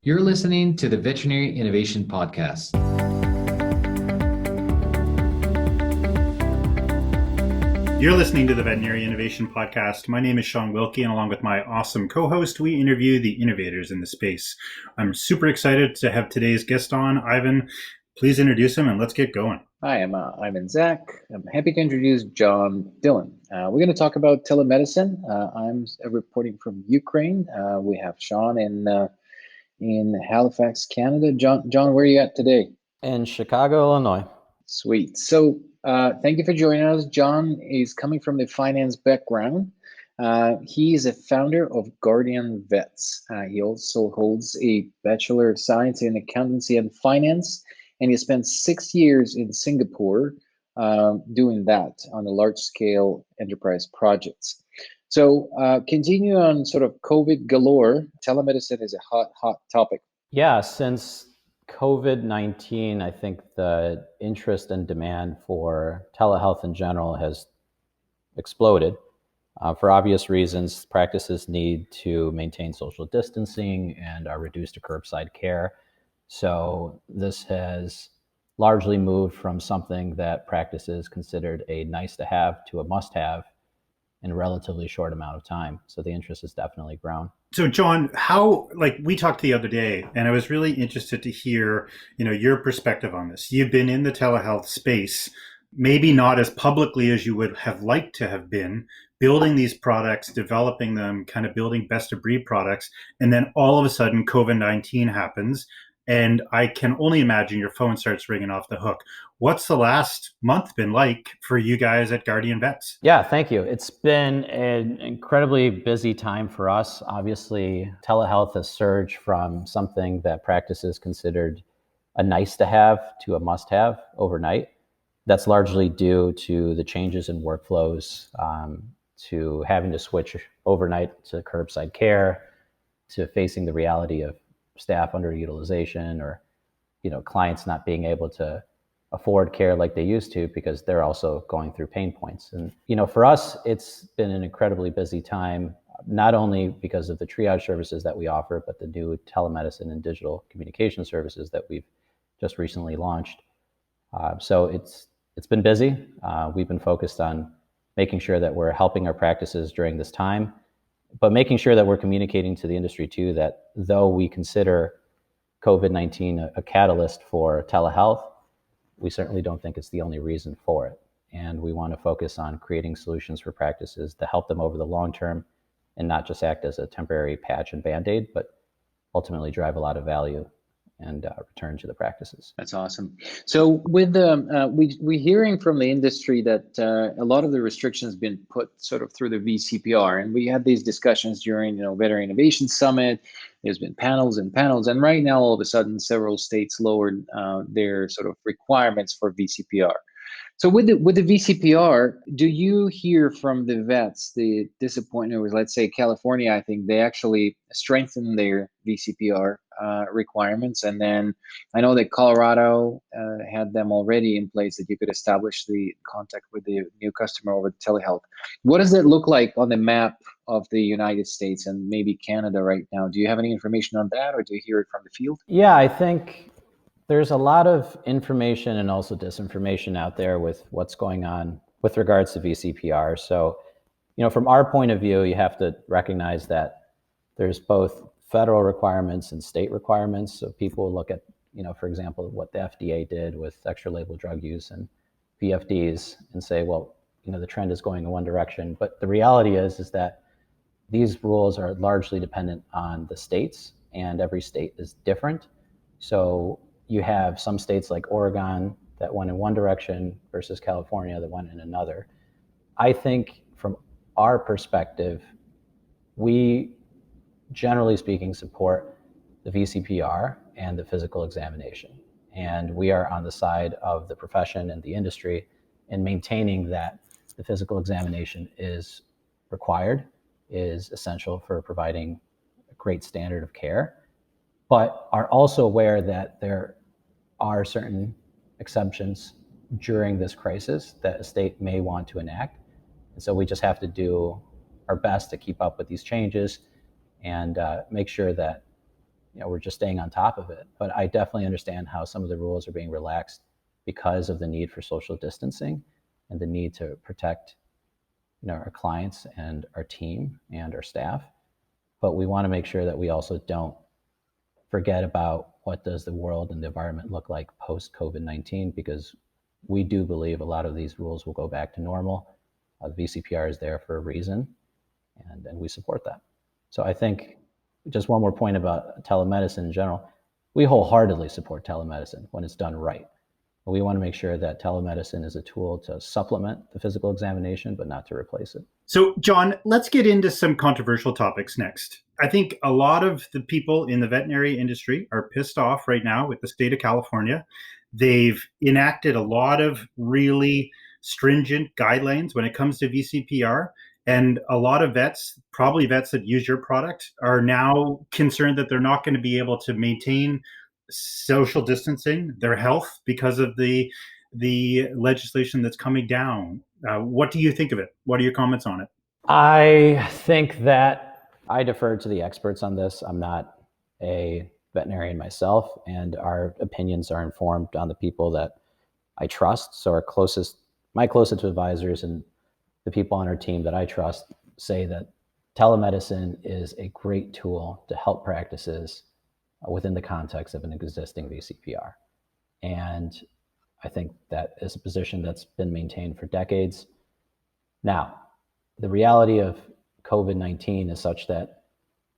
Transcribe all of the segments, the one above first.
You're listening to the Veterinary Innovation Podcast. You're listening to the Veterinary Innovation Podcast. My name is Shawn Wilkie, and along with my awesome co-host, we interview the innovators in the space. I'm super excited to have today's guest on, Ivan. Please introduce him, and let's get going. Hi, I'm Ivan Zach. I'm happy to introduce John Dillon. We're going to talk about telemedicine. I'm reporting from Ukraine. We have Shawn in Halifax, Canada. John, where are you at today? In Chicago, Illinois. Sweet. So thank you for joining us. John is coming from the finance background. He is a founder of GuardianVets. He also holds a Bachelor of Science in Accountancy and Finance, and he spent 6 years in Singapore doing that on a large-scale enterprise projects. So continue on sort of COVID galore. Telemedicine is a hot topic. Yeah, since COVID-19, I think the interest and demand for telehealth in general has exploded. For obvious reasons, practices need to maintain social distancing and are reduced to curbside care. So this has largely moved from something that practices considered a nice to have to a must have in a relatively short amount of time. So the interest has definitely grown. So John, we talked the other day, and I was really interested to hear, your perspective on this. You've been in the telehealth space, maybe not as publicly as you would have liked to have been, building these products, developing them, kind of building best of breed products. And then all of a sudden COVID-19 happens. And I can only imagine your phone starts ringing off the hook. What's the last month been like for you guys at GuardianVets? Yeah, thank you. It's been an incredibly busy time for us. Obviously, telehealth has surged from something that practices considered a nice to have to a must have overnight. That's largely due to the changes in workflows, to having to switch overnight to curbside care, to facing the reality of staff underutilization, or clients not being able to afford care like they used to because they're also going through pain points. And for us, it's been an incredibly busy time, not only because of the triage services that we offer, but the new telemedicine and digital communication services that we've just recently launched. So it's been busy. We've been focused on making sure that we're helping our practices during this time, but making sure that we're communicating to the industry too, that though we consider COVID-19 a catalyst for telehealth, we certainly don't think it's the only reason for it. And we want to focus on creating solutions for practices to help them over the long term and not just act as a temporary patch and Band-Aid, but ultimately drive a lot of value and return to the practices. That's awesome. So with we're hearing from the industry that a lot of the restrictions been put sort of through the VCPR, and we had these discussions during Veterinary Innovation Summit. There's been panels and panels, and right now all of a sudden several states lowered their sort of requirements for VCPR. So with the VCPR, do you hear from the vets the disappointment with, let's say, California? I think they actually strengthened their VCPR requirements, and then I know that Colorado had them already in place, that you could establish the contact with the new customer over the telehealth. What does that look like on the map of the United States and maybe Canada right now? Do you have any information on that, or do you hear it from the field? Yeah, I think there's a lot of information and also disinformation out there with what's going on with regards to VCPR. So, from our point of view, you have to recognize that there's both federal requirements and state requirements. So people look at, for example, what the FDA did with extra label drug use and VFDs and say, well, the trend is going in one direction. But the reality is that these rules are largely dependent on the states, and every state is different. So you have some states like Oregon that went in one direction versus California that went in another. I think from our perspective, we, generally speaking, support the VCPR and the physical examination. And we are on the side of the profession and the industry in maintaining that the physical examination is required, is essential for providing a great standard of care, but are also aware that there are certain exceptions during this crisis that a state may want to enact. And so we just have to do our best to keep up with these changes and make sure that we're just staying on top of it. But I definitely understand how some of the rules are being relaxed because of the need for social distancing and the need to protect our clients and our team and our staff. But we want to make sure that we also don't forget about what does the world and the environment look like post COVID-19, because we do believe a lot of these rules will go back to normal. The VCPR is there for a reason, and we support that. So I think just one more point about telemedicine in general. We wholeheartedly support telemedicine when it's done right. We want to make sure that telemedicine is a tool to supplement the physical examination, but not to replace it. So, John, let's get into some controversial topics next. I think a lot of the people in the veterinary industry are pissed off right now with the state of California. They've enacted a lot of really stringent guidelines when it comes to VCPR. And a lot of vets, probably vets that use your product, are now concerned that they're not going to be able to maintain social distancing, their health, because of the legislation that's coming down. What do you think of it? What are your comments on it? I think that I defer to the experts on this. I'm not a veterinarian myself, and our opinions are informed on the people that I trust. So my closest advisors and the people on our team that I trust say that telemedicine is a great tool to help practices within the context of an existing VCPR. And I think that is a position that's been maintained for decades. Now, the reality of COVID-19 is such that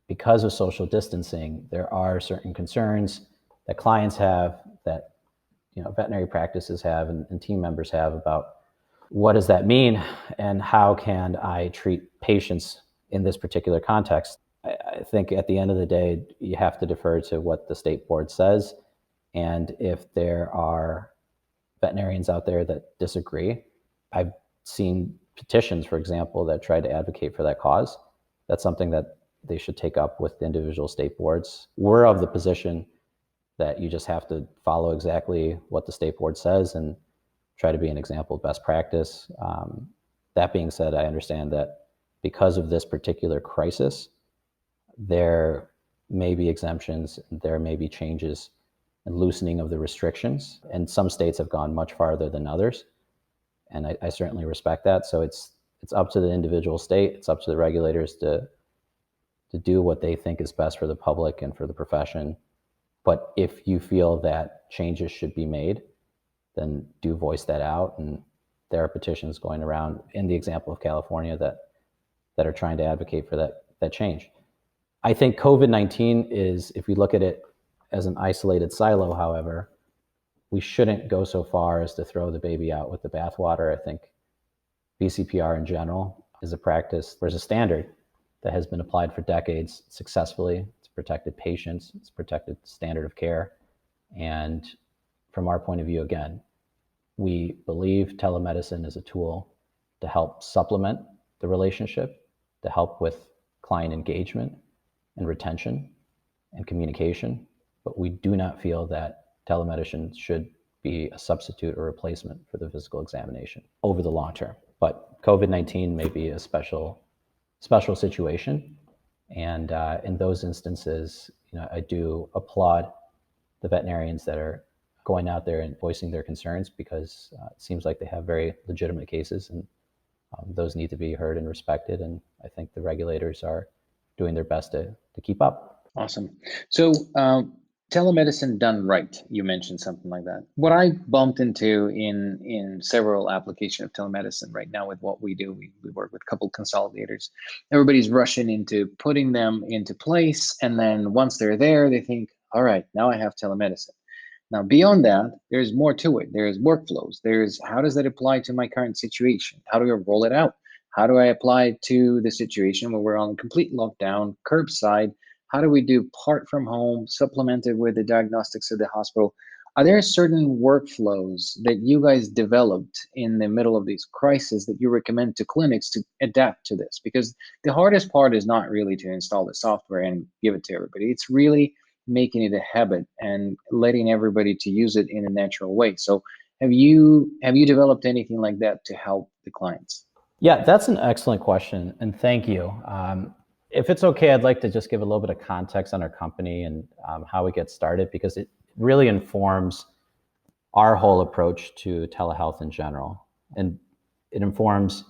because of social distancing, there are certain concerns that clients have, that veterinary practices have, and team members have about what does that mean and how can I treat patients in this particular context. I think at the end of the day, you have to defer to what the state board says. And if there are veterinarians out there that disagree, I've seen petitions, for example, that try to advocate for that cause. That's something that they should take up with the individual state boards. We're of the position that you just have to follow exactly what the state board says and try to be an example of best practice. That being said, I understand that because of this particular crisis, there may be exemptions, there may be changes and loosening of the restrictions, and some states have gone much farther than others, and I certainly respect that. So it's up to the individual state, it's up to the regulators to do what they think is best for the public and for the profession. But if you feel that changes should be made, then do voice that out. And there are petitions going around in the example of California that are trying to advocate for that change. I think COVID-19 is, if we look at it as an isolated silo, however, we shouldn't go so far as to throw the baby out with the bathwater. I think VCPR in general is a practice, there's a standard that has been applied for decades successfully. It's protected patients, it's protected standard of care. And from our point of view, again, we believe telemedicine is a tool to help supplement the relationship, to help with client engagement and retention and communication. But we do not feel that telemedicine should be a substitute or replacement for the physical examination over the long term. But COVID-19 may be a special situation. And in those instances, I do applaud the veterinarians that are going out there and voicing their concerns, because it seems like they have very legitimate cases, and those need to be heard and respected. And I think the regulators are doing their best to keep up. Awesome. So telemedicine done right, you mentioned something like that. What I bumped into in several applications of telemedicine right now with what we do, we work with a couple consolidators. Everybody's rushing into putting them into place. And then once they're there, they think, all right, now I have telemedicine. Now, beyond that, there's more to it. There's workflows. There's how does that apply to my current situation? How do I roll it out? How do I apply it to the situation where we're on complete lockdown, curbside? How do we do part from home, supplemented with the diagnostics of the hospital? Are there certain workflows that you guys developed in the middle of these crises that you recommend to clinics to adapt to this? Because the hardest part is not really to install the software and give it to everybody. It's really making it a habit and letting everybody to use it in a natural way. So have you developed anything like that to help the clients? Yeah, that's an excellent question, and thank you. if it's okay, I'd like to just give a little bit of context on our company and how we get started, because it really informs our whole approach to telehealth in general. And it informs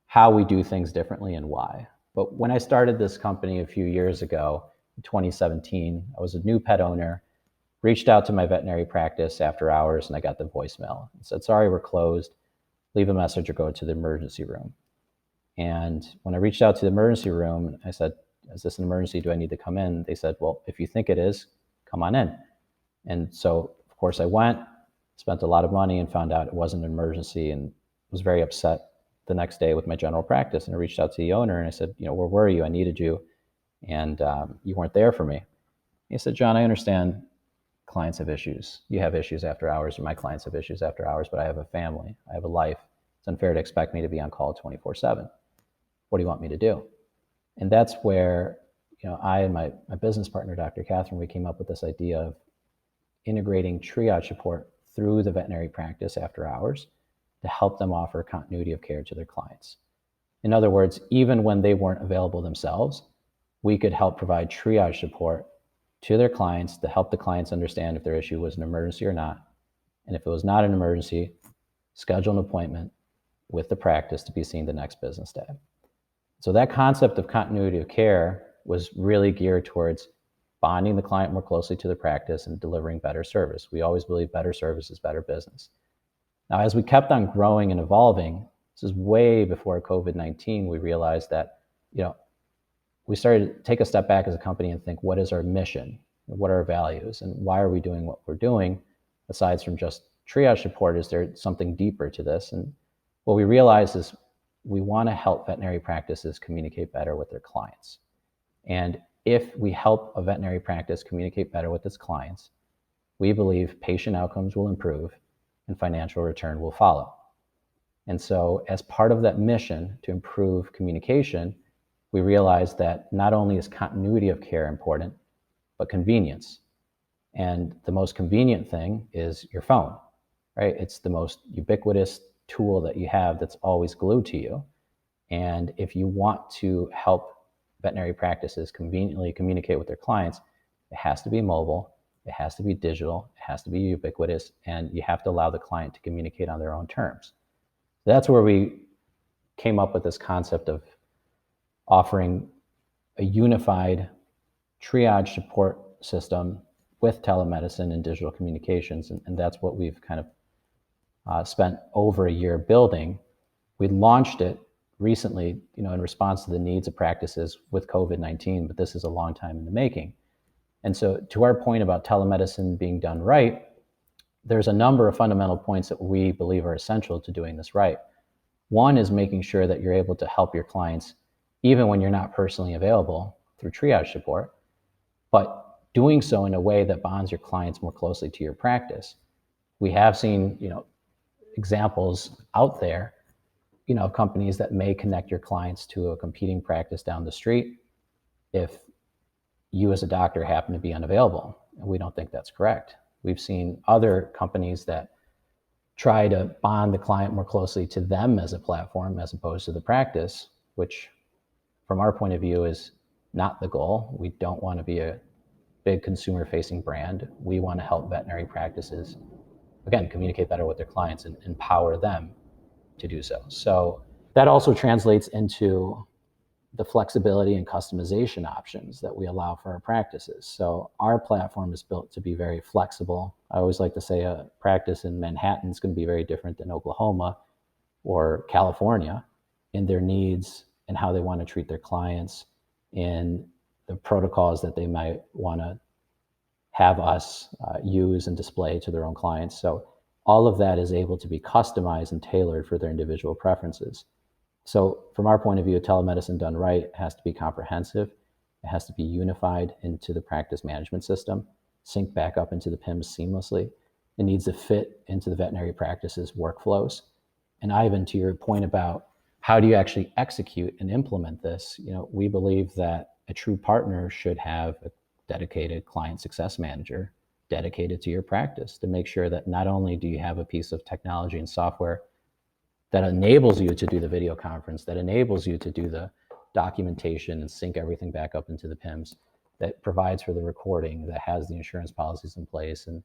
how we do things differently and why. But when I started this company a few years ago, in 2017, I was a new pet owner, reached out to my veterinary practice after hours, and I got the voicemail. It said, sorry, we're closed. Leave a message or go to the emergency room. And when I reached out to the emergency room, I said, is this an emergency? Do I need to come in? They said, well, if you think it is, come on in. And so, of course, I went, spent a lot of money, and found out it wasn't an emergency, and was very upset the next day with my general practice. And I reached out to the owner and I said, where were you? I needed you. And you weren't there for me. He said, John, I understand clients have issues. You have issues after hours, or my clients have issues after hours, but I have a family. I have a life. It's unfair to expect me to be on call 24/7. What do you want me to do? And that's where, I and my business partner, Dr. Catherine, we came up with this idea of integrating triage support through the veterinary practice after hours to help them offer continuity of care to their clients. In other words, even when they weren't available themselves, we could help provide triage support to their clients to help the clients understand if their issue was an emergency or not. And if it was not an emergency, schedule an appointment with the practice to be seen the next business day. So that concept of continuity of care was really geared towards bonding the client more closely to the practice and delivering better service. We always believe better service is better business. Now, as we kept on growing and evolving, this is way before COVID-19, we realized that, we started to take a step back as a company and think, what is our mission? What are our values? And why are we doing what we're doing? Aside from just triage support, is there something deeper to this? And what we realized is we want to help veterinary practices communicate better with their clients. And if we help a veterinary practice communicate better with its clients, we believe patient outcomes will improve and financial return will follow. And so as part of that mission to improve communication, we realized that not only is continuity of care important, but convenience. And the most convenient thing is your phone, right? It's the most ubiquitous tool that you have that's always glued to you. And if you want to help veterinary practices conveniently communicate with their clients, it has to be mobile, it has to be digital, it has to be ubiquitous, and you have to allow the client to communicate on their own terms. That's where we came up with this concept of offering a unified triage support system with telemedicine and digital communications. And that's what we've kind of spent over a year building. We launched it recently, in response to the needs of practices with COVID-19, but this is a long time in the making. And so to our point about telemedicine being done right, there's a number of fundamental points that we believe are essential to doing this right. One is making sure that you're able to help your clients even when you're not personally available through triage support, but doing so in a way that bonds your clients more closely to your practice. We have seen, examples out there, of companies that may connect your clients to a competing practice down the street if you as a doctor happen to be unavailable. And we don't think that's correct. We've seen other companies that try to bond the client more closely to them as a platform as opposed to the practice, which from our point of view is not the goal. We don't want to be a big consumer-facing brand. We want to help veterinary practices, again, communicate better with their clients and empower them to do so. So that also translates into the flexibility and customization options that we allow for our practices. So our platform is built to be very flexible. I always like to say a practice in Manhattan is going to be very different than Oklahoma or California in their needs and how they want to treat their clients, in the protocols that they might want to have us use and display to their own clients. So all of that is able to be customized and tailored for their individual preferences. So from our point of view, telemedicine done right has to be comprehensive. It has to be unified into the practice management system, sync back up into the PIMS seamlessly. It needs to fit into the veterinary practice's workflows. And Ivan, to your point about how do you actually execute and implement this, we believe that a true partner should have a dedicated client success manager dedicated to your practice to make sure that not only do you have a piece of technology and software that enables you to do the video conference, that enables you to do the documentation and sync everything back up into the PIMS, that provides for the recording, that has the insurance policies in place, and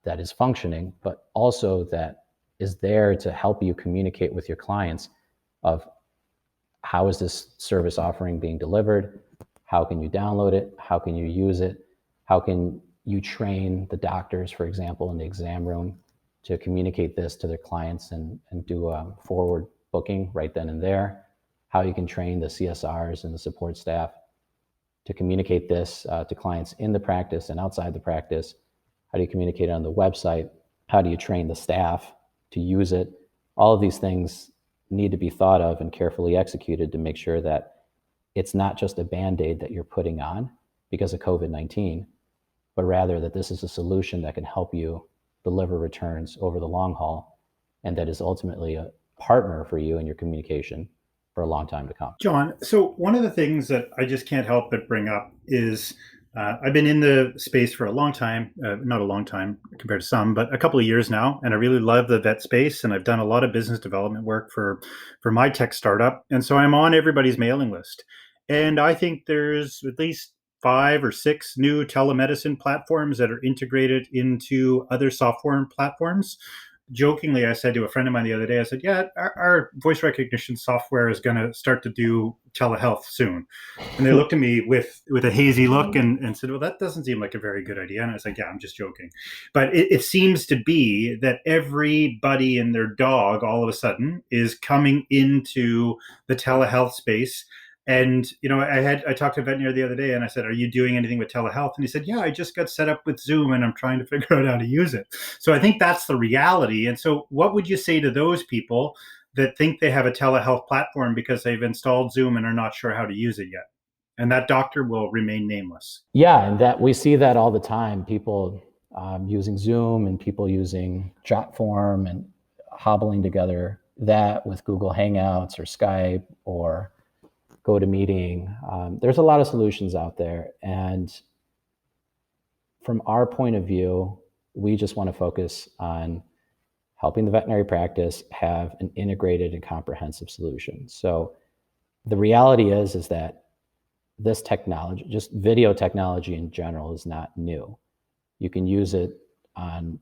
that is functioning, but also that is there to help you communicate with your clients of how is this service offering being delivered? How can you download it? How can you use it? How can you train the doctors, for example, in the exam room to communicate this to their clients and do a forward booking right then and there? How you can train the CSRs and the support staff to communicate this to clients in the practice and outside the practice. How do you communicate it on the website? How do you train the staff to use it? All of these things need to be thought of and carefully executed to make sure that it's not just a Band-Aid that you're putting on because of COVID-19, but rather that this is a solution that can help you deliver returns over the long haul, and that is ultimately a partner for you in your communication for a long time to come. John, so one of the things that I just can't help but bring up is I've been in the space for a long time, not a long time compared to some, but a couple of years now. And I really love the vet space. And I've done a lot of business development work for my tech startup. And so I'm on everybody's mailing list. And I think there's at least 5 or 6 new telemedicine platforms that are integrated into other software platforms. Jokingly, I said to a friend of mine the other day, I said, yeah, our voice recognition software is going to start to do telehealth soon. And they looked at me with a hazy look and said, well, that doesn't seem like a very good idea. And I was like, yeah, I'm just joking. But it seems to be that everybody and their dog all of a sudden is coming into the telehealth space. And, I talked to a veterinary the other day and I said, are you doing anything with telehealth? And he said, yeah, I just got set up with Zoom and I'm trying to figure out how to use it. So I think that's the reality. And so what would you say to those people that think they have a telehealth platform because they've installed Zoom and are not sure how to use it yet? And that doctor will remain nameless. Yeah, and that we see that all the time. People using Zoom and people using Jotform and hobbling together that with Google Hangouts or Skype or GoToMeeting. There's a lot of solutions out there. And from our point of view, we just want to focus on helping the veterinary practice have an integrated and comprehensive solution. So the reality is that this technology, just video technology in general, is not new. You can use it on,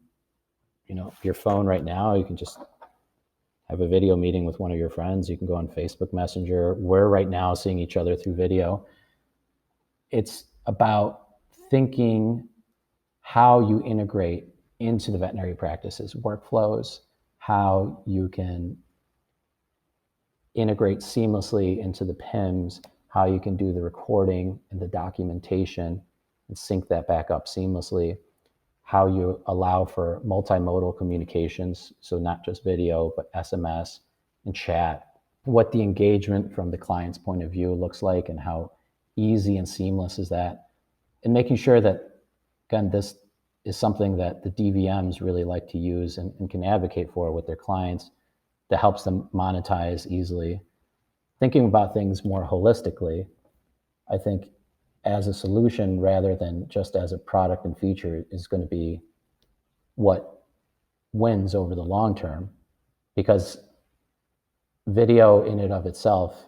your phone right now. You can just have a video meeting with one of your friends. You can go on Facebook Messenger. We're right now seeing each other through video. It's about thinking how you integrate into the veterinary practices workflows, how you can integrate seamlessly into the PIMS, how you can do the recording and the documentation and sync that back up seamlessly, how you allow for multimodal communications, so not just video, but SMS and chat, what the engagement from the client's point of view looks like and how easy and seamless is that, and making sure that, again, this is something that the DVMs really like to use and can advocate for with their clients that helps them monetize easily. Thinking about things more holistically, I think as a solution rather than just as a product and feature is going to be what wins over the long term, because video in and of itself,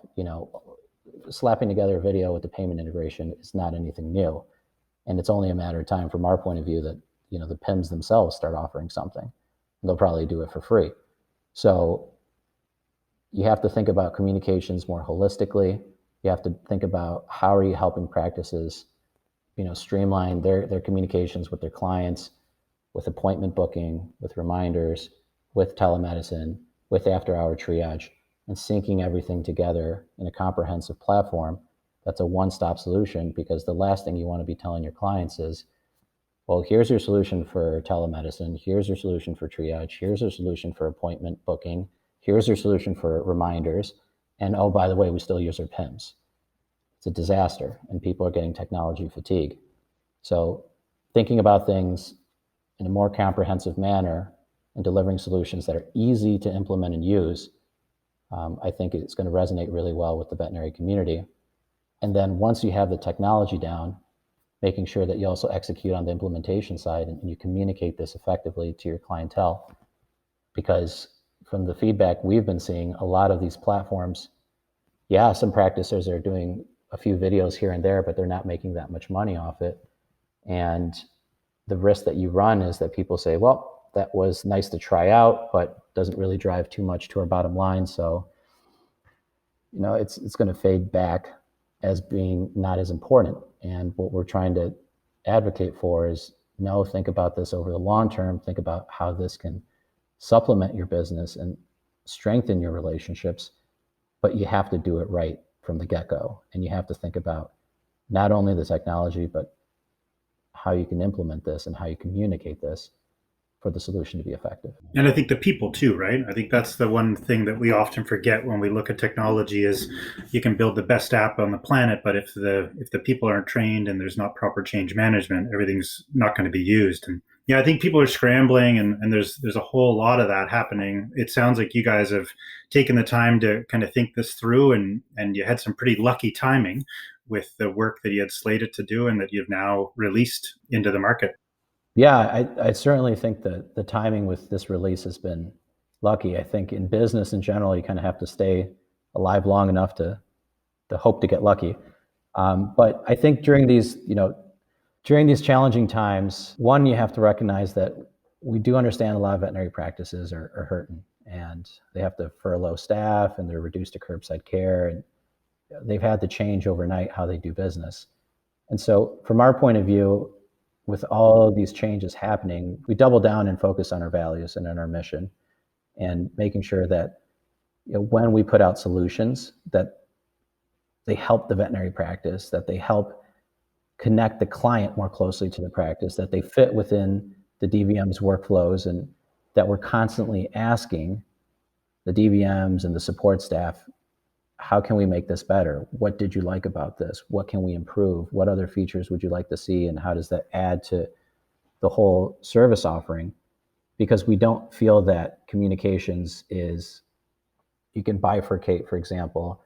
slapping together a video with the payment integration is not anything new. And it's only a matter of time from our point of view that, the PIMS themselves start offering something. And they'll probably do it for free. So you have to think about communications more holistically. You have to think about how are you helping practices, streamline their communications with their clients, with appointment booking, with reminders, with telemedicine, with after-hour triage, and syncing everything together in a comprehensive platform that's a one-stop solution. Because the last thing you want to be telling your clients is, well, here's your solution for telemedicine, here's your solution for triage, here's your solution for appointment booking, here's your solution for reminders, and oh, by the way, we still use our PIMS. It's a disaster, and people are getting technology fatigue. So thinking about things in a more comprehensive manner and delivering solutions that are easy to implement and use, I think it's going to resonate really well with the veterinary community. And then once you have the technology down, making sure that you also execute on the implementation side and you communicate this effectively to your clientele. Because from the feedback we've been seeing, a lot of these platforms Yeah, some practices are doing a few videos here and there, but they're not making that much money off it. And the risk that you run is that people say, well, that was nice to try out, but doesn't really drive too much to our bottom line. So, it's going to fade back as being not as important. And what we're trying to advocate for is, no, think about this over the long term. Think about how this can supplement your business and strengthen your relationships, but you have to do it right from the get-go. And you have to think about not only the technology, but how you can implement this and how you communicate this for the solution to be effective. And I think the people too, right? I think that's the one thing that we often forget when we look at technology is you can build the best app on the planet, but if the people aren't trained and there's not proper change management, everything's not going to be used. And yeah, I think people are scrambling and there's a whole lot of that happening. It sounds like you guys have taken the time to kind of think this through and you had some pretty lucky timing with the work that you had slated to do and that you've now released into the market. Yeah, I certainly think that the timing with this release has been lucky. I think in business in general, you kind of have to stay alive long enough to hope to get lucky. But I think during these challenging times, one, you have to recognize that we do understand a lot of veterinary practices are hurting, and they have to furlough staff, and they're reduced to curbside care, and they've had to change overnight how they do business. And so from our point of view, with all of these changes happening, we double down and focus on our values and on our mission, and making sure that when we put out solutions, that they help the veterinary practice, that they help connect the client more closely to the practice, that they fit within the DVM's workflows, and that we're constantly asking the DVMs and the support staff, how can we make this better? What did you like about this? What can we improve? What other features would you like to see? And how does that add to the whole service offering? Because we don't feel that communications is, you can bifurcate, for example,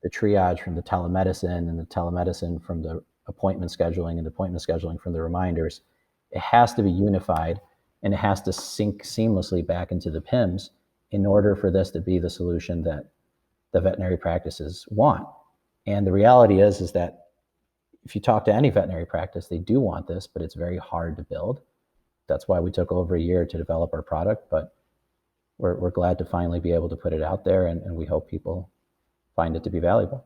the triage from the telemedicine and the telemedicine from the appointment scheduling and the appointment scheduling from the reminders. It has to be unified, and it has to sync seamlessly back into the PIMS in order for this to be the solution that the veterinary practices want. And the reality is that if you talk to any veterinary practice, they do want this, but it's very hard to build. That's why we took over a year to develop our product, but we're glad to finally be able to put it out there, and we hope people find it to be valuable.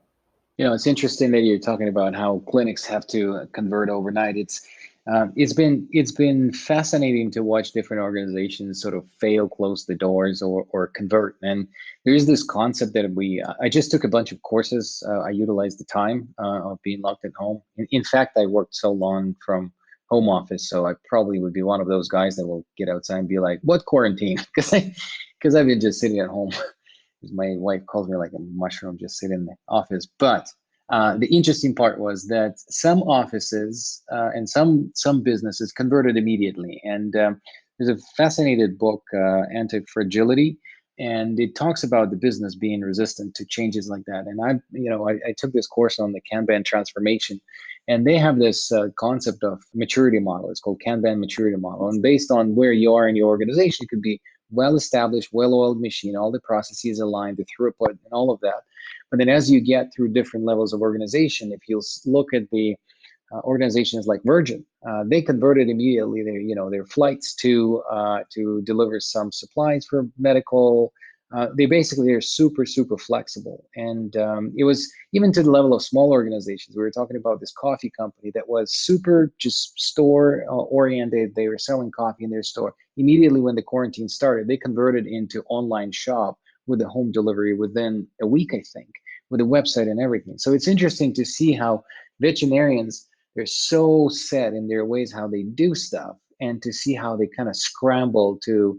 It's interesting that you're talking about how clinics have to convert overnight. It's been fascinating to watch different organizations sort of fail, close the doors, or convert. And there's this concept that I just took a bunch of courses. I utilized the time of being locked at home. In fact, I worked so long from home office, so I probably would be one of those guys that will get outside and be like, "What quarantine?" Because I've been just sitting at home. My wife calls me like a mushroom, just sitting in the office. But the interesting part was that some offices and some businesses converted immediately. And there's a fascinating book, Anti-Fragility, and it talks about the business being resistant to changes like that. And I took this course on the Kanban transformation, and they have this concept of maturity model. It's called Kanban maturity model. And based on where you are in your organization, it could be well-established, well-oiled machine, all the processes aligned, the throughput, and all of that. But then as you get through different levels of organization, if you look at the organizations like Virgin, they converted immediately their flights to deliver some supplies for medical. They're super, super flexible. And it was even to the level of small organizations. We were talking about this coffee company that was super just store oriented. They were selling coffee in their store. Immediately when the quarantine started, they converted into online shop with the home delivery within a week, I think, with a website and everything. So it's interesting to see how veterinarians, they're so set in their ways how they do stuff, and to see how they kind of scramble to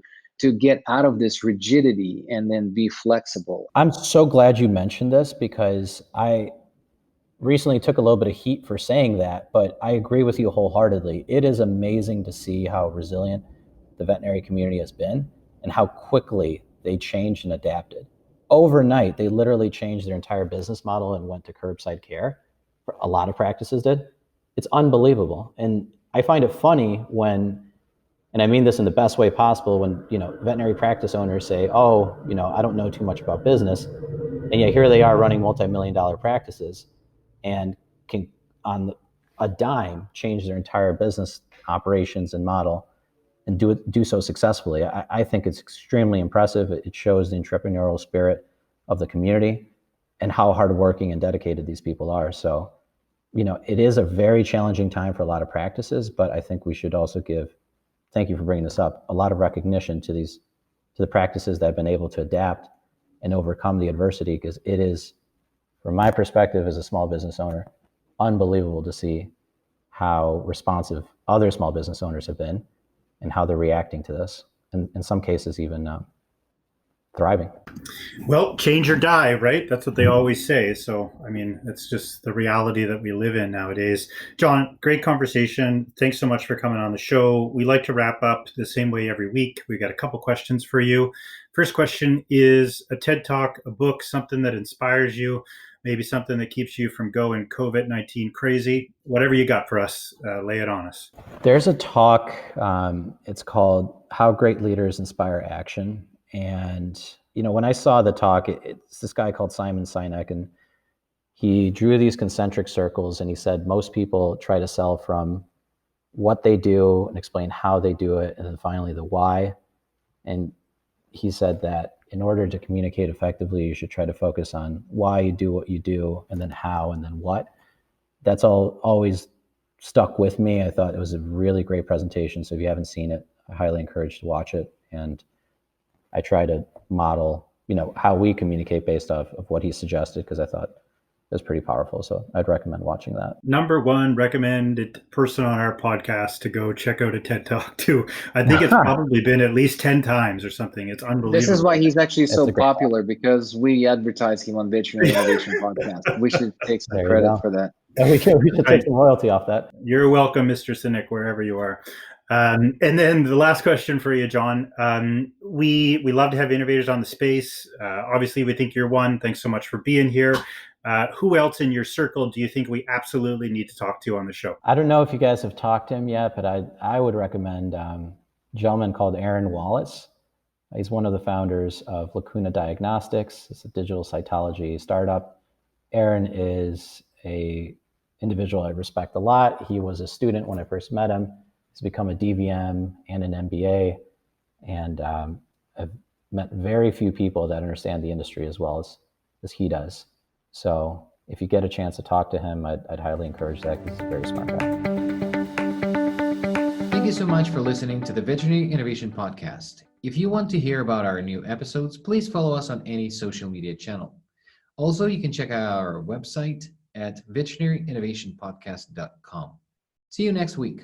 get out of this rigidity and then be flexible. I'm so glad you mentioned this, because I recently took a little bit of heat for saying that, but I agree with you wholeheartedly. It is amazing to see how resilient the veterinary community has been and how quickly they changed and adapted. Overnight, they literally changed their entire business model and went to curbside care. A lot of practices did. It's unbelievable. And I find it funny when, and I mean this in the best way possible, when veterinary practice owners say, "Oh, I don't know too much about business." And yet here they are running multi-million-dollar practices and can, on a dime, change their entire business operations and model and do so successfully. I think it's extremely impressive. It shows the entrepreneurial spirit of the community and how hardworking and dedicated these people are. So, it is a very challenging time for a lot of practices, but I think we should also give, thank you for bringing this up, a lot of recognition to the practices that have been able to adapt and overcome the adversity, because it is, from my perspective as a small business owner, unbelievable to see how responsive other small business owners have been and how they're reacting to this, and in some cases even thriving. Well, change or die, right? That's what they always say. So, I mean, it's just the reality that we live in nowadays. John, great conversation. Thanks so much for coming on the show. We like to wrap up the same way every week. We've got a couple questions for you. First question is a TED Talk, a book, something that inspires you, maybe something that keeps you from going COVID-19 crazy. Whatever you got for us, lay it on us. There's a talk, it's called How Great Leaders Inspire Action. And, when I saw the talk, it's this guy called Sinek, and he drew these concentric circles, and he said most people try to sell from what they do and explain how they do it, and then finally the why. And he said that in order to communicate effectively, you should try to focus on why you do what you do, and then how, and then what. That's always stuck with me. I thought it was a really great presentation. So if you haven't seen it, I highly encourage you to watch it. And I try to model, how we communicate based off of what he suggested, because I thought it was pretty powerful. So I'd recommend watching that. Number one recommended person on our podcast to go check out a TED Talk too. I think it's probably been at least 10 times or something. It's unbelievable. This is why he's actually so popular, because we advertise him on Veterinary Innovation Podcast. We should take some credit for that. We should take some royalty off that. You're welcome, Mr. Sinek, wherever you are. And then the last question for you, John. We love to have innovators on the space. Obviously, we think you're one. Thanks so much for being here. Who else in your circle do you think we absolutely need to talk to on the show? I don't know if you guys have talked to him yet, but I would recommend a gentleman called Aaron Wallace. He's one of the founders of Lacuna Diagnostics. It's a digital cytology startup. Aaron is a individual I respect a lot. He was a student when I first met him. He's become a DVM and an MBA, and I've met very few people that understand the industry as well as he does. So if you get a chance to talk to him, I'd highly encourage that, because he's a very smart guy. Thank you so much for listening to the Veterinary Innovation Podcast. If you want to hear about our new episodes, please follow us on any social media channel. Also, you can check out our website at veterinaryinnovationpodcast.com. See you next week.